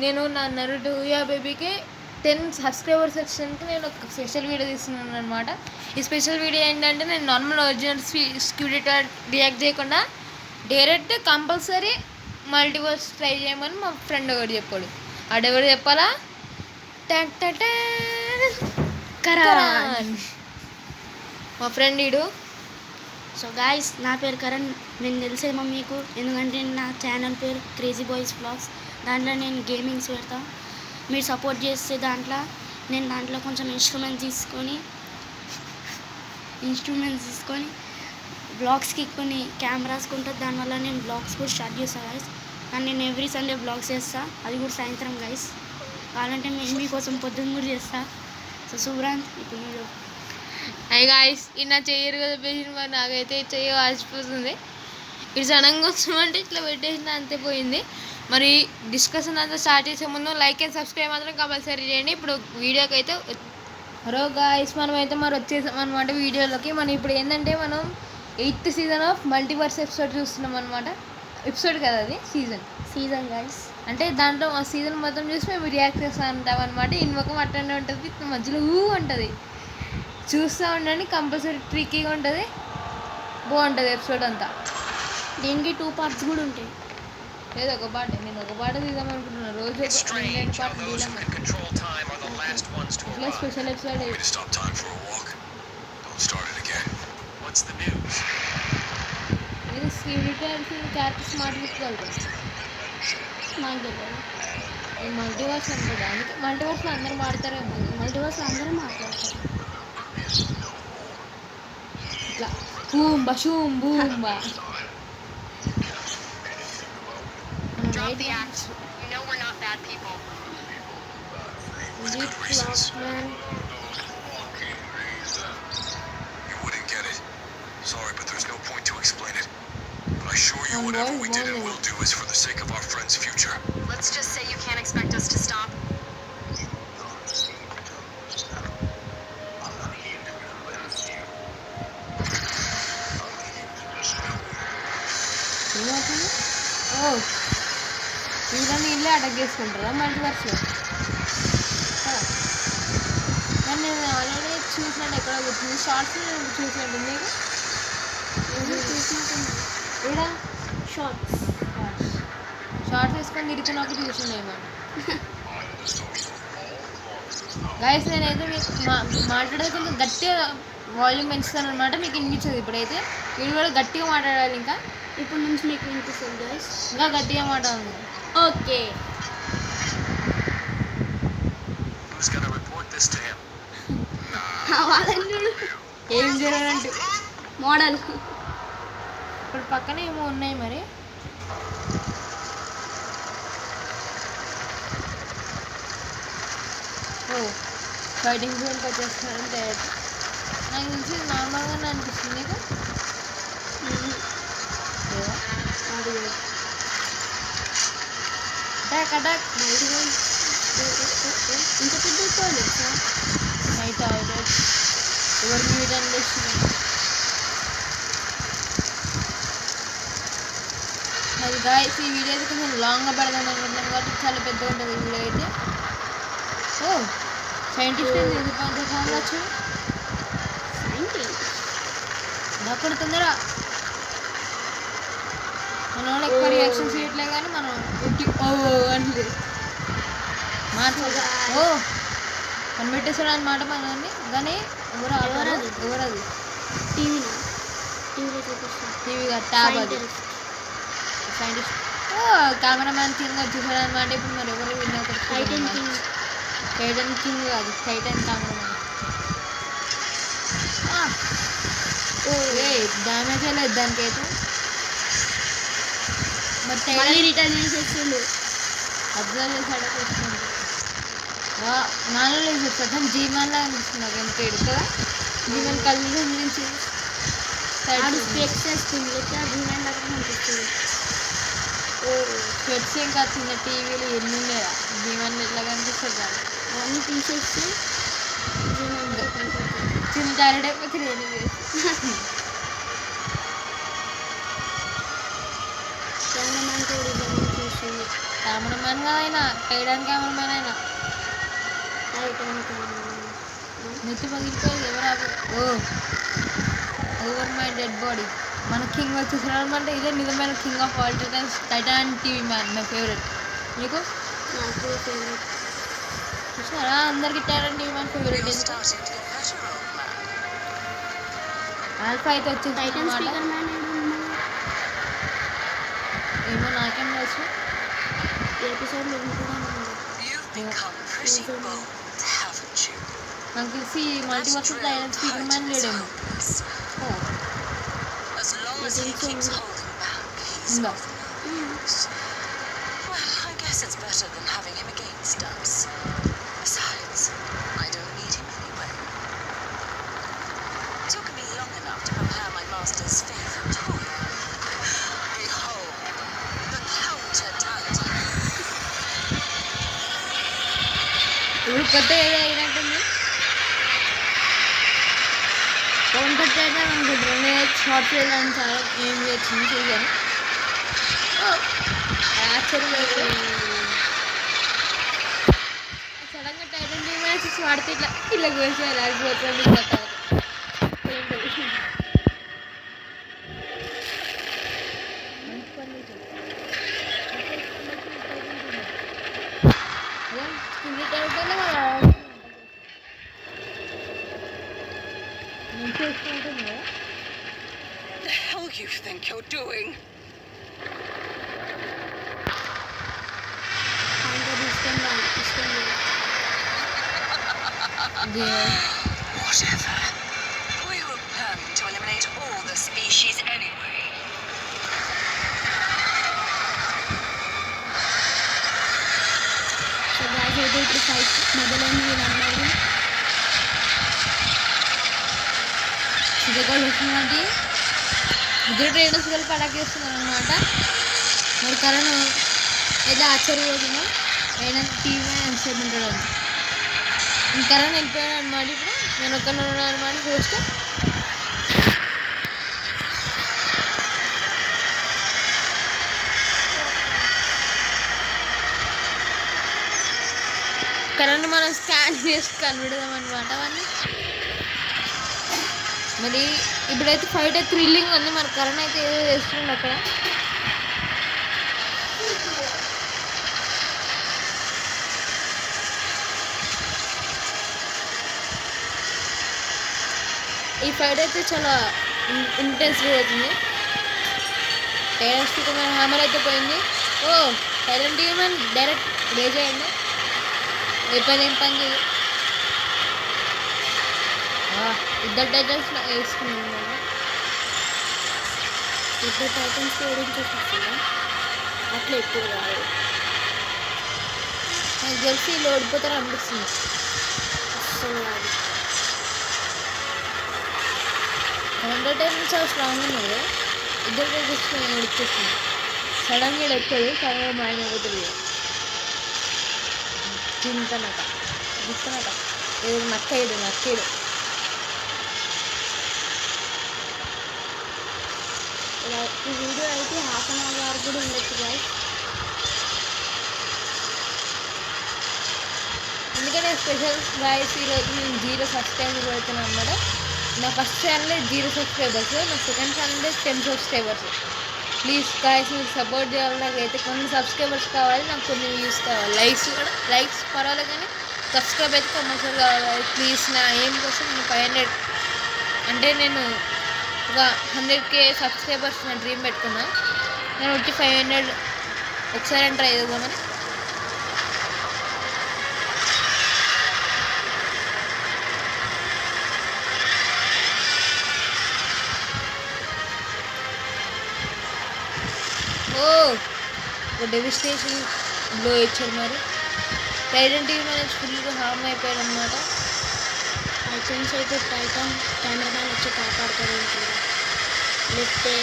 నేను నా నరుడు యా బేబీకి 10 సబ్స్క్రైబర్స్ వచ్చినందుకు నేను ఒక స్పెషల్ వీడియో తీస్తున్నాను అనమాట. ఈ స్పెషల్ వీడియో ఏంటంటే నేను నార్మల్ ఒరిజినల్ స్క్యూడిటా రియాక్ట్ చేయకుండా డైరెక్ట్ కంపల్సరీ మల్టీవర్స్ ట్రై చేయమని మా ఫ్రెండ్ ఒకటి చెప్పాడు. ఆడెవరు చెప్పాలా? కరణ్, మా ఫ్రెండ్ ఈడు. సో గాయస్, నా పేరు కరణ్. నేను తెలిసేమో మీకు, ఎందుకంటే నా ఛానల్ పేరు క్రేజీ బాయ్స్ వ్లాగ్స్. దాంట్లో నేను గేమింగ్స్ పెడతా. మీరు సపోర్ట్ చేస్తే నేను దాంట్లో కొంచెం ఇన్స్ట్రుమెంట్స్ తీసుకొని బ్లాగ్స్కి కొన్ని కెమెరాస్ ఉంటుంది. దానివల్ల నేను బ్లాగ్స్ కూడా స్టార్ట్ చేస్తాను గాయస్. కానీ నేను ఎవ్రీ సండే బ్లాగ్స్ చేస్తాను, అది కూడా సాయంత్రం గాయస్. కావాలంటే మీకోసం పొద్దున్న కూడా చేస్తా. సో సుబ్రాంత్, ఇప్పుడు మీరు అయ్యి గాయస్, ఇన్న చెయ్యరు కదా పేసిన మరి నాకైతే చెయ్యి వాచిపోతుంది. ఇటు సడన్గా వస్తామంటే ఇట్లా పెట్టేసిన అంతే పోయింది. మరి డిస్కషన్ అంతా స్టార్ట్ చేసే ముందు లైక్ అండ్ సబ్స్క్రైబ్ మాత్రం కంపల్సరీ చేయండి. ఇప్పుడు వీడియోకి అయితే హలో గాయస్, మనం అయితే మరి వచ్చేసాం అనమాట వీడియోలోకి. మనం ఇప్పుడు ఏంటంటే మనం 8th season of multiverse episode చూస్తున్నాం అనమాట. ఎపిసోడ్ కదా అది, సీజన్ గాయస్. అంటే దాంట్లో ఆ సీజన్ మొత్తం చూసి మేము రియాక్ట్ చేస్తూ ఉంటాం అనమాట. ఇన్వకం అట్టనే ఉంటుంది, మధ్యలో ఉంటుంది. చూస్తూ ఉండండి, కంపల్సరీ ట్రిక్కీగా ఉంటుంది, బాగుంటుంది ఎపిసోడ్ అంతా. దీనికి 2 పార్ట్స్ కూడా ఉంటాయి. లేదు, ఒక పాట. నేను ఒక పాట తీద్దాం అనుకుంటున్నాను. రోజు 2 పాటలు తీద్దాం. ఇట్లా స్పెషల్ ఎపిసోడ్ ఇది క్యారెక్టర్స్ మాట్లాడుకోగలుగుతాం. నాకు తెలియదు. ఈ మల్టీవర్స్ ఉంటుంది, అందుకే మల్టీవర్స్లో అందరూ మాడతారేమో. మల్టీవర్స్లో అందరూ మాట్లాడతారు. ఇట్లా బూంబా షూమ్ బూంబా. Drop the act. You know we're not bad people. You wouldn't get it. Sorry, but there's no point to explain it. But I assure you whatever we did and will do is for the sake of our friend's future. Let's just say you can't expect us to stop. వీళ్ళని ఇల్లే attack చేసుకుంటారా మల్టీవర్స్లో? కానీ నేను already చూసినట్టు ఎక్కడ కూర్చుంది, shorts చూసినట్టు మీకు ఇక్కడ షార్ట్స్ వేసుకొని తిరుగుతున్నప్పుడు చూసిండేమో. గైస్, నేనైతే మీకు మాట్లాడేది కొంచెం గట్టిగా వాల్యూమ్ పెంచుతాను అనమాట, మీకు వినిపించదు. ఇప్పుడైతే వీడు కూడా గట్టిగా మాట్లాడాలి. ఇంకా ఇప్పుడు నుంచి మీకు వినిపిస్తుంది గైస్, ఇంకా గట్టిగా మాట్లాడాలి. ఓకే. ఏం చేయాలంటే మోడల్ ఇప్పుడు పక్కన ఏమో ఉన్నాయి మరి. ఫైటింగ్ జోన్కి వచ్చేస్తున్నాను డైరెక్ట్. నాకు తెలిసి నార్మల్గానే అనిపిస్తుంది నీకు. అటాక్ అటాక్ ఇంత పెద్ద టాయిలెట్ సార్. నైట్ టాయిలెట్ ఎవరు మీట్ అని మరి గాయస్, ఈ వీడియో అయితే కొంచెం లాంగ్గా పెడదాం అనుకుంటున్నాం కాబట్టి చాలా పెద్దగా ఉంటుంది ఈ వీడియో అయితే. సైంటిస్ట్ ఎందుకు ఫామ్లో వచ్చు అప్పుడు తొందర మన వాళ్ళు ఎక్కువ రియాక్షన్స్ చేయట్లే, కానీ మనం అంటే కనిపెట్టేసాడు అనమాట మనల్ని. కానీ ఎవరది టీవీగా ట్యాబ్ అది సైంటిస్ట్ కెమెరామ్యాన్ కింగ్ వచ్చేసాడు అనమాట. ఇప్పుడు మరి ఎవరు విన్ అవుతారు? టైటన్ కింగ్ కాదు, టైటన్ కెమెరామ్యాన్. డ్యామేజ్ అయ్యలేదు దానికైతే. మళ్ళీ రిటర్న్ చేసేస్తుండు. అబ్జర్వ్ చేసాడు వస్తుంది. నాలో చూస్తాను జీవన్లా అనిపిస్తుంది నాకు. ఎంత కదా జీవన్ కళ్ళు నుంచి స్పెక్స్ వేస్తుంది, జీవన్ లాగా అనిపిస్తుంది. స్పెట్స్ ఇంకా చిన్న టీవీలు ఎన్ని ఉన్నాయా, జీవన్ ఎట్లా కనిపిస్తుంది కాదు. అవన్నీ తీసేస్తే చిన్న టాయిలెట్ అయిపోతే నేను కెమెరామ్యాన్ కూడా చూస్తుంది. కెమెరామెన్ అయినా టైటాన్ కెమెరామెన్ అయినా నెత్తి పగిలిపోయింది ఎవరు ఓ ఓవర్ మై డెడ్ బాడీ మన కింగ్ వచ్చేసాడు అంటే ఇదే నిజమైన king of all times Titan TV man my favourite మీకు నాకు ఫేవరెట్. చూసారా అందరికి Titan TV man favourite alpha అయితే వచ్చేసి టైటన్ అన్నమాట. స్పీకర్ మ్యాన్ ఏమో నాకేం తెలుసు ఎపిసోడ్లో కూడా You've become pretty bold, haven't you? నాకు తెలిసి మల్టీవర్స్ టైటాన్ స్పీకర్ మ్యాన్ లేడేమో As long as he keeps holding back, he's ఉందా of no use. Well, I guess it's better than having him against us. Besides, I don't need him anyway. Took me long enough to prepare my master's favorite toy. Behold, the counter-titan. ఇప్పుడు కొత్త ఏదో అయినట్టుంది phone cut అయితే అనుకుంటున్నాను నేను short film అని చాలా ఏం చేసింది చూసాను ఆశ్చర్యపోయింది సడన్గా టైటన్ టీవీ మ్యాచెస్ వాడితే ఇట్లా ఇలా కోసి రాకపోతుంది The hell you think you're doing? Whatever. We were planning to eliminate all the species anyway. So guys అయితే ఇప్పుడు ఫైట్ మొదలైంది వీళ్ళందరూ. చిన్నగాళ్ళు వస్తున్నది ఇద్దరు ట్రైనర్స్ కలిపి పడాకేస్తున్నారు అనమాట మరి కరణ్ అయితే ఆశ్చర్యపోతున్నాం అయినా టీవీ ఎంతసేపు ఉంటాడు అని కరణ్ వెళ్ళిపోయాడు అనమాట ఇప్పుడు నేను ఒక్కనే ఉన్నాను అనమాట చూస్తే కరణ్ మనం స్కాన్ చేసి కనిపెడదాం అనమాట అవన్నీ మరి ఇప్పుడైతే ఫైట్ అయితే థ్రిల్లింగ్ ఉంది మరి కరణ్ అయితే ఏదో చేస్తున్నాడు అక్కడ ఈ ఫైట్ అయితే చాలా ఇంటెన్స్గా అవుతుంది టైటన్ స్పీకర్ మ్యాన్ హ్యామర్ అయితే పోయింది oh Titan TV man direct rage అయ్యింది ఏం పని చేయదు ఇద్దరు టైటన్స్ వేసుకున్నాను ఇద్దరు టైటన్స్ ఓడించేస్తుందా అట్లా ఎప్పుడు కాదు. నాకు తెలిసి వీళ్ళు ఓడిపోతారు అనిపిస్తుంది అస్సలు కాదు. రెండో టైం చాలా స్ట్రాంగ్ ఉన్నాడు ఇద్దరు టైటన్స్ ఓడిచేస్తుంది సడన్గా వచ్చాడు సడన్గా మాయమైపోతుంది చింతనట గిత్తనట ఏదో నక్కేడు ఇలా ఈ వీడియో అయితే 1/2 an hour వరకు కూడా ఉండొచ్చు గాయ్స్. ఎందుకంటే స్పెషల్ గాయస్ ఈరోజు నేను 0 సబ్స్క్రైబర్స్ పెడుతున్నాను అనమాట నా ఫస్ట్ ఛానల్ 0 సబ్స్క్రైబర్స్ నా second channel 10 subscribers please guys మీరు సపోర్ట్ చేయాలి నాకైతే కొన్ని సబ్స్క్రైబర్స్ కావాలి నాకు కొన్ని వ్యూస్ కావాలి లైక్స్ పర్వాలేదు కానీ సబ్స్క్రైబ్ అయితే కంపల్సరీ కావాలి ప్లీజ్ నా ఏం కోసం నేను 500 అంటే నేను ఒక 100K సబ్స్క్రైబర్స్ నా డ్రీమ్ పెట్టుకున్నా నేను వచ్చి 500 ఒకసారి ట్రై చేద్దామని ఒక డెవిస్టేషన్ బ్లో ఇచ్చారు మరి టైటన్ టీవీ అనేది ఫుల్గా హార్మ్ అయిపోయాడు అనమాట టైటన్స్ అయితే టైటన్ కెమెరామ్యాన్ వచ్చి కాపాడుతారు అనుకుంటా లేకపోతే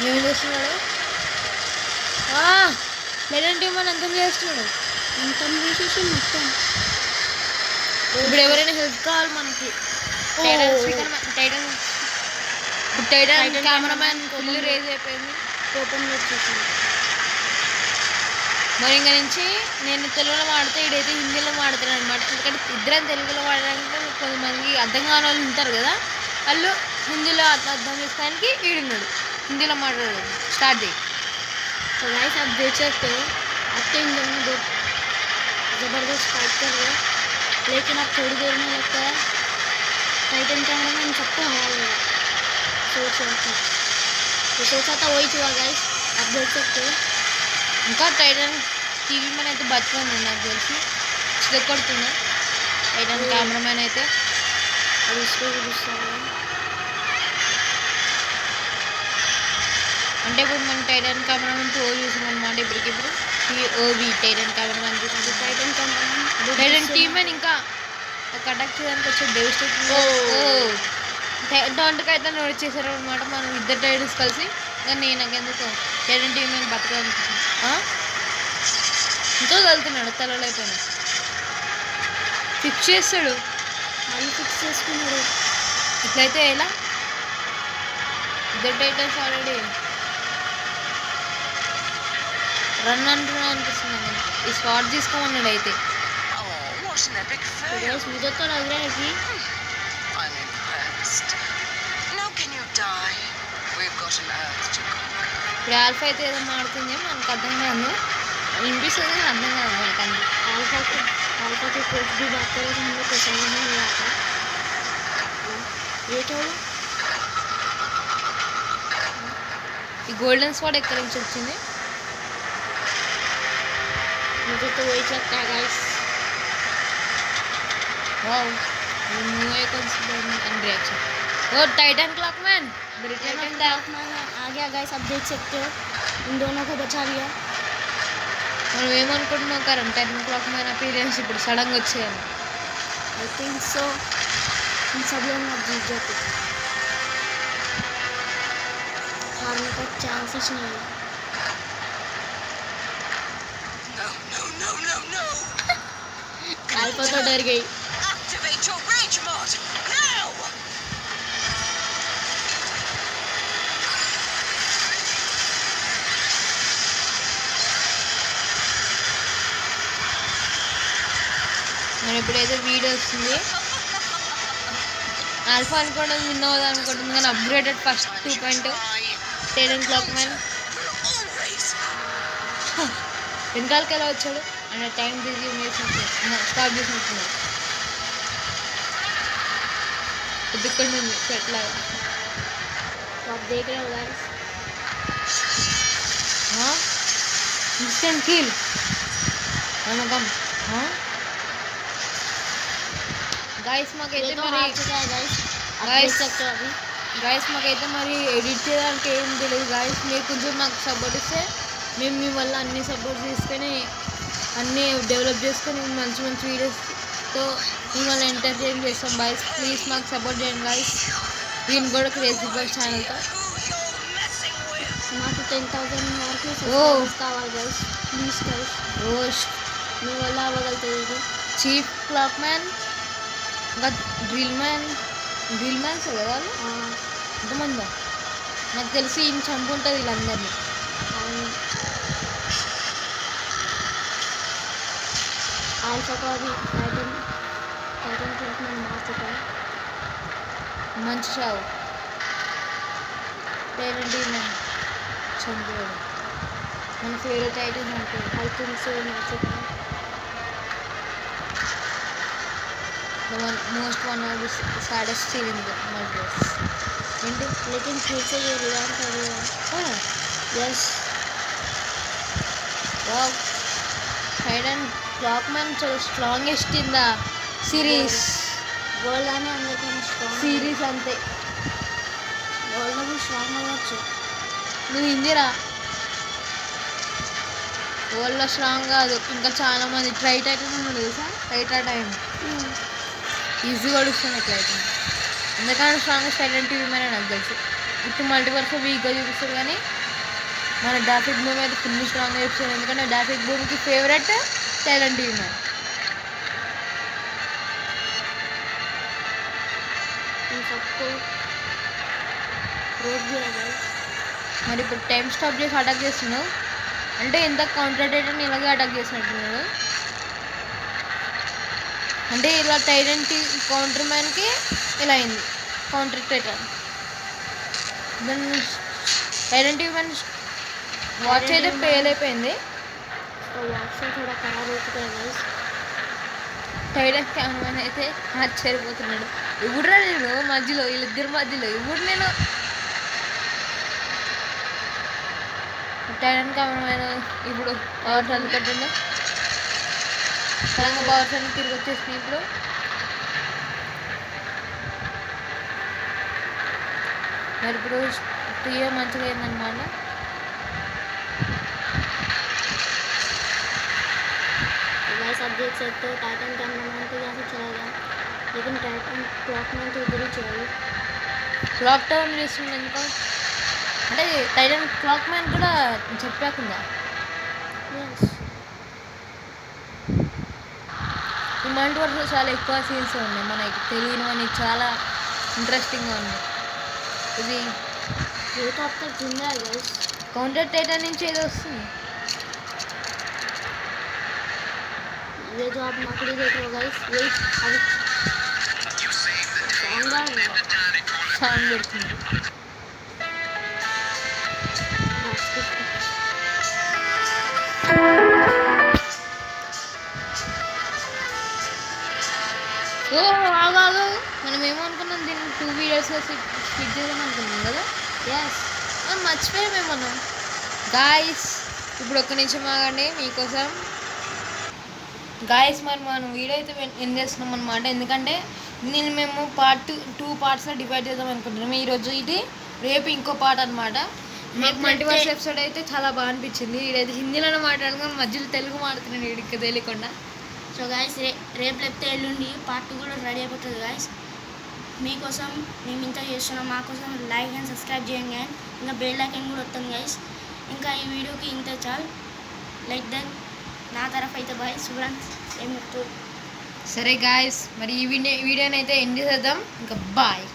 ఏం చేస్తున్నాడు టైటన్ టీవీ అని అంతం చేస్తున్నాడు అంతం చేసేసి మొత్తం ఇప్పుడు ఎవరైనా హెల్ప్ కావాలి మనకి Titan speaker Titan cameraman full rage అయిపోయింది కోపంలో వచ్చేసింది మరి ఇంకా నుంచి నేను తెలుగులో మాడితే ఇడైతే హిందీలో మాడతాను అనమాట. ఎందుకంటే ఇద్దరం తెలుగులో మాడడానికి కొంతమంది అర్థం కాని వాళ్ళు ఉంటారు కదా, వాళ్ళు హిందీలో అర్థం చేసుకోవడానికి వీడున్నాడు హిందీలో మాట్లాడదు. స్టార్ట్ చేయి. तो गाइस आप देख सकते हो आपके इन दोनों दो ज़बरदस्त फाइट कर रहे हैं, लेकिन अब थोड़ी देर में लगता है टाइटन कैमरा में इन सबको हरा देगा. सोचा था वही हुआ गाइस, आप देख सकते हो. ఇంకా టైటన్ టీవీ మ్యాన్ అయితే బతికొని నాకు తెలిసి చిదకొడుతున్నా. టైటన్ కెమెరామ్యాన్ అయితే अब इसको भी गुस्सा आ रहा है. అంటే ఇప్పుడు మనం టైటన్ కెమెరామెన్ టూ చూసాం అనమాట. ఇప్పటికిప్పుడు ఓవి టైటన్ కెమెరామెన్ చూసాం. टाइटन कैमरा में టైటన్ టీమ్ అని ఇంకా ఒక అటాక్ చేయడానికి వచ్చే డెవిస్టేటింగ్ టొంటకైతే నడిచేసారు అనమాట. మనం ఇద్దరు టైటన్స్ కలిసి. కానీ నేను నాకెందుకు టైటన్ టీమ్ అని బతకాలనుకుంటున్నాను. ఇంకో వెళ్తున్నాడు తలలో అయిపోయినా ఫిక్స్ చేస్తాడు. మళ్ళీ ఫిక్స్ చేసుకున్నాడు. ఇట్లయితే ఎలా ఇద్దరు టైటన్స్ ఆల్రెడీ రన్ అంటున్నా అనిపిస్తుంది. నేను ఈ స్పాట్ తీసుకోమన్నాడు అయితే. Oh, what an epic तो fail. गाइस मुझे तो लग रहा है कि I'm impressed. Now can you die? We've got an earth to conquer. ఇప్పుడు ఆల్ఫా అయితే ఏదో మాడుతుంది మనకు అర్థం కాదు, వినిపిస్తుంది కానీ అర్థం కాదు మనకు అంది. अल्फा के कोच भी बात करें तो हम लोग को समझ नहीं आता. ये क्या हुआ? ఈ గోల్డెన్ స్పాట్ ఎక్కడి నుంచి వచ్చింది? मुझे तो वही लगता है guys. Wow new icons and reaction. Oh Titan clock man return of the आ गया गाइस, आप देख सकते हो इन दोनों को बचा लिया. మనం ఏమనుకుంటున్నాం current Titan clock man appearance ఇప్పుడు సడన్గా వచ్చేయాలి. आई थिंक सो इन सब लोग अब जीत जाते. हारने का चांसेस नहीं है. No, no, no, no, no. Alpha तो डर गई. Activate your rage mod now. మనం ఇప్పుడైతే వీడియో వస్తుంది. ఆల్ఫా అనుకోవడం విన్ అవుతుంది అనుకుంటుంది కానీ upgraded first 2.0 Titan clock man Always. వెనకాలకి ఎలా వచ్చాడు ఆయన టైం బిజీ చేసినట్టు స్టాప్ చేసినట్టున్నాడు. ఎదుక్కండి ఉంది చెట్లాగా. तो आप देख रहे हो गाइस. ఇన్స్టెంట్ కిల్ నమ్మకం. గాయస్ ये మాకైతే तो మరి हार चुका है गाइस. आप Guys. देख सकते हो अभी. గాయస్ మాకైతే మరి ఎడిట్ చేయడానికి ఏం తెలియదు గాయస్. మీరు కొంచెం మాకు సపోర్ట్ ఇస్తే మేము మీ వల్ల అన్ని సపోర్ట్ తీసుకొని అన్నీ డెవలప్ చేసుకొని మంచి మంచి వీడియోస్తో మిమ్మల్ని ఎంటర్టైన్ చేస్తాం గాయస్. ప్లీజ్ మాకు సపోర్ట్ చేయండి గాయస్. దీన్ని కూడా క్రేజీ బర్డ్ ఛానల్తో. మాకు 10,000 వరకు ఓ. సబ్స్క్రైబర్స్ కావాలి గైస్. ప్లీజ్ గైస్, రోష్ మీ వల్ల అవ్వగలుగుతుంది ఇది. చీఫ్ క్లాక్ మ్యాన్ ఇంకా డ్రిల్ మ్యాన్స్ కదా వాళ్ళు ఎంతమందో నాకు తెలిసి ఈయన చంపుంటుంది వీళ్ళందరినీ. అవును. आल्फा को अभी टाइटन क्लॉक में मार चुका है. మంచి చావు పేరెంట్ చంపాడు. మన ఫేవరెట్ ఐటమ్ చంపాడు. आई थिंक सो मार चुका है. Most one of the saddest scene in the murders ఏంటి. लेकिन फिर से ये रिवाइव कर रहा है. Yes. Wow Titan clock man చాలా strongest in the series. World అని అందరికన్నా స్ట్రాంగ్. సిరీస్ అంతే. వరల్డ్ भी స్ట్రాంగ్ అవ్వచ్చు. నువ్వు హిందీరా వరల్డ్లో స్ట్రాంగ్ కాదు. ఇంకా చాలా మంది ట్రై టైటన్ ఉన్నాడు తెలుసా. ట్రైటా టైం ఈజీగా అడుగుతుంది ఎట్లయితే. ఎందుకంటే స్ట్రాంగెస్ట్ టైటన్ టీవీ మీద నాకు తెలుసు. ఇప్పుడు మల్టీవర్స్ వీక్గా చూపిస్తారు కానీ మన డాఫిక్ భూమి అయితే ఫుల్ స్ట్రాంగ్గా చూపిస్తారు. ఎందుకంటే డాఫిక్ భూమికి ఫేవరెట్ టైటన్ టీవీ మ్యాన్. इन सबको रोक दिया गाइस. మరి ఇప్పుడు టైం స్టాప్ చేసి అటాక్ చేస్తున్నావు. అంటే ఇంత కౌంటర్ టైటన్ ఇలాగే అటాక్ చేసినట్టున్నాడు. అంటే ఇలా టైటన్ కౌంటర్ మ్యాన్కి ఇలా అయింది కౌంటర్ టైటన్. దాన్ని టైటన్ టీవీ మ్యాన్ వాచ్ అయితే ఫెయిల్ అయిపోయింది. వాచ్ కూడా ఖరాబ్ అవుతుంది గైస్. టైటన్ కెమెరామెన్ అయితే ఆశ్చర్యపోతున్నాడు. ఇప్పుడురా నేను మధ్యలో వీళ్ళిద్దరి మధ్యలో ఇప్పుడు నేను టైటన్ కెమెరామెన్ ఇప్పుడు పవర్స్ అందుకుంటుండే సడన్గా పవర్స్ అన్ని తిరిగి వచ్చేసినాయి. ఇప్పుడు మరి ఇప్పుడు టీవీ మంచిగా అయిందన్నమాట. गाइस आप देख सकते हो टाइटन कैमरामैन तो यहाँ से चला गया, लेकिन टाइटन क्लॉकमैन तो इधर ही चला. క్లాక్ టవర్ చేస్తుంది ఎందుకు అంటే టైటన్ క్లాక్ మ్యాన్ కూడా చెప్పాకుండా यस ఈ మల్టీ వర్స్లో చాలా ఎక్కువ సీన్స్ ఉన్నాయి మనకి తెలియనివన్నీ చాలా ఇంట్రెస్టింగ్గా ఉన్నాయి. ఇది ये तो अब तक जिंदा है गाइस. కౌంటర్ టైటన్ నుంచి ఏదో వస్తుంది. ये जो आप मकड़ी देख रहे हो गाइस, ये अभी शानदार है. సౌండ్ పెడుతుంది. ఓ ఆగాగు మనం ఏమనుకున్నాం దీన్ని 2 వీడియోస్గా స్కిట్ చేద్దాం అనుకున్నాం కదా. यस మర్చిపోయామేమన్నా గాయస్. ఇప్పుడు ఒక్క నిమిషం ఆగండి మీకోసం. గాయస్ మరి మనం వీడియో అయితే ఎండ్ చేస్తున్నాం అనమాట. ఎందుకంటే దీన్ని మేము పార్ట్ 2 పార్ట్స్లో డివైడ్ చేద్దాం అనుకుంటున్నాము. ఈరోజు ఇది, రేపు ఇంకో పార్ట్ అనమాట. మాకు మల్టీవర్స్ ఎపిసోడ్ అయితే చాలా బాగా అనిపించింది. ఈడైతే హిందీలోనే మాట్లాడుకుని మధ్యలో తెలుగు మాట్లాడుతున్నాడు వీడికి తెలియకుండా. సో గాయస్ రేపు లేకపోతే ఎల్లుండి పార్ట్ 2 కూడా రెడీ అయిపోతుంది గాయస్. మీకోసం మేము ఇంత చేస్తున్నాం, మా కోసం లైక్ అండ్ సబ్స్క్రైబ్ చేయండి గాయస్. ఇంకా బెల్ ఐకాన్ కూడా వస్తుంది గాయస్. ఇంకా ఈ వీడియోకి ఇంత చాలు. లైక్ దెన్ నా తరఫు అయితే బాయ్. శుభ్రాంత్ ఏం చెప్తూ సరే గాయస్ మరి ఈ వీడియోని అయితే ఎండ్ చేద్దాం. ఇంకా బాయ్.